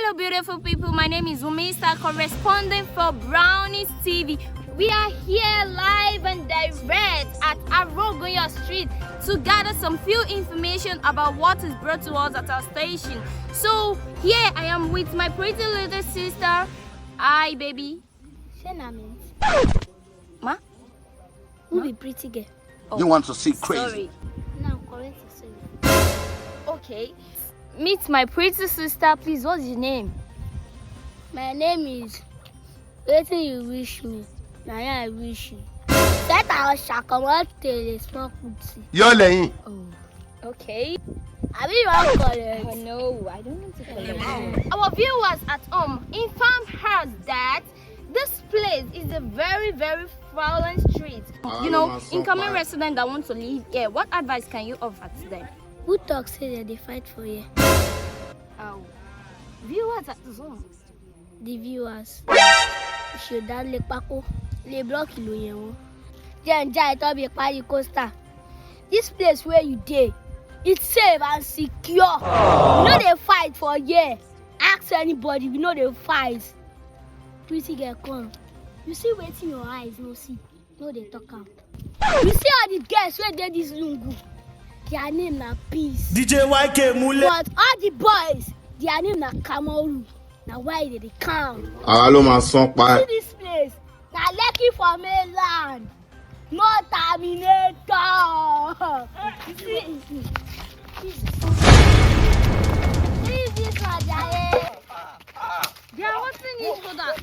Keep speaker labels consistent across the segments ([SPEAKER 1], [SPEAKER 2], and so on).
[SPEAKER 1] Hello, beautiful people. My name is Umisa, correspondent for Brownies TV. We are here live and direct at Arogoya Street to gather some few information about what is brought to us at our station. So here I am with my pretty little sister. Hi, baby. Ma?
[SPEAKER 2] Who be pretty girl?
[SPEAKER 1] Oh,
[SPEAKER 3] you want to see crazy?
[SPEAKER 1] Sorry.
[SPEAKER 2] No, correct to say.
[SPEAKER 1] Okay. Meet my pretty sister, please. What's your name?
[SPEAKER 2] My name is Waiting You Wish Me. Now I wish you. That I shall come out till the smoke would see.
[SPEAKER 3] You're laying.
[SPEAKER 1] Oh, okay.
[SPEAKER 2] I mean, I'll call it.
[SPEAKER 1] Oh, no, I don't want to call it. Our viewers at home informed us that this place is a very, very violent street. You know, incoming residents that want to live here, what advice can you offer to them?
[SPEAKER 2] Who talks say that they fight for you?
[SPEAKER 1] Oh, viewers at home.
[SPEAKER 2] The viewers. Should that le pako le block you yen. Then jai to be party coaster. This place where you dey, it's safe and secure. You know they fight for here. Ask anybody, we know they fight. Pretty girl come. You see waiting your eyes, no see. No they talk out. You see all the girls where they this lungu. Their name na Peace.
[SPEAKER 4] DJ YK Mule.
[SPEAKER 2] But all the boys, their name na Kamaru. Now why they come?
[SPEAKER 3] Hello, my son.
[SPEAKER 2] See this place. Now lucky for mainland. No Terminator. See this one, Jare.
[SPEAKER 1] Yeah, what's the need for that?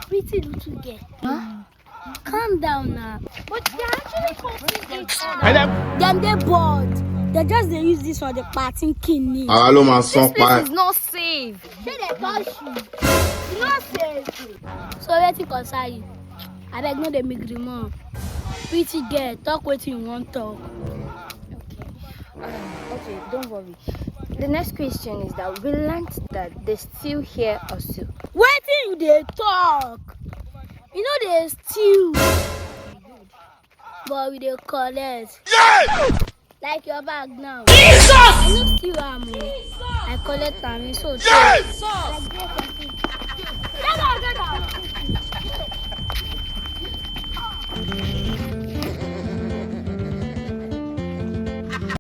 [SPEAKER 2] Pretty little girl. Huh? Calm down now.
[SPEAKER 1] But they're actually causing each other.
[SPEAKER 2] Them they bored. They just they use this for the party kidney.
[SPEAKER 3] Hello, my
[SPEAKER 1] This
[SPEAKER 3] son.
[SPEAKER 1] place is not safe.
[SPEAKER 2] Say they touch you. It's not safe. So let it concern you. I beg no they make remark. Pretty girl, talk what you want talk.
[SPEAKER 1] Okay, don't worry. The next question is that we learned that they still hear us too.
[SPEAKER 2] Waiting you they talk. You know they steal. But we they collect.
[SPEAKER 3] Yeah!
[SPEAKER 2] Like your bag now.
[SPEAKER 4] Jesus!
[SPEAKER 2] I no steal am. I collect am so.
[SPEAKER 3] Yes!
[SPEAKER 2] Like, get down.